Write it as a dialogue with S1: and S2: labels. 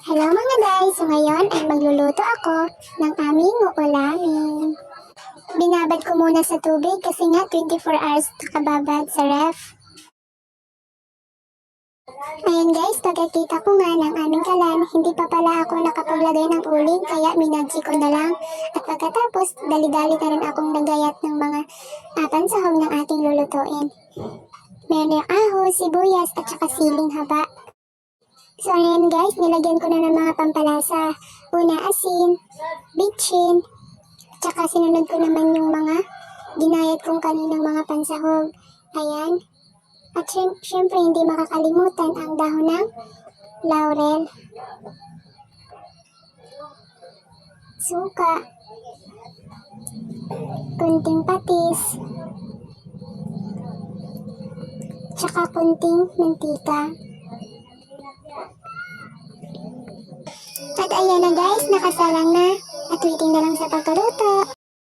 S1: Hello mga guys! So ngayon ay magluluto ako ng aming uulamin. Binabad ko muna sa tubig kasi nga 24 hours nakababad sa ref. Ayan guys, pagkakita ko nga ng aming kalan, hindi pa pala ako nakapaglagay ng uling kaya minagsi ko na lang. At pagkatapos, dali-dali na rin akong nagayat ng mga pansahog ng ating lulutuin. Meron yung ahos, sibuyas at saka siling haba. So ayan guys, nilagyan ko na ng mga pampalasa. Una asin, bitchin, tsaka sinunod ko naman yung mga ginayat kong kaninang mga pansahog. Ayan. At syempre hindi makakalimutan ang dahon ng laurel. Suka. Kunting patis. Tsaka kunting mantika. At ayan na guys, nakasalang na. At waiting na lang sa pagkaluto.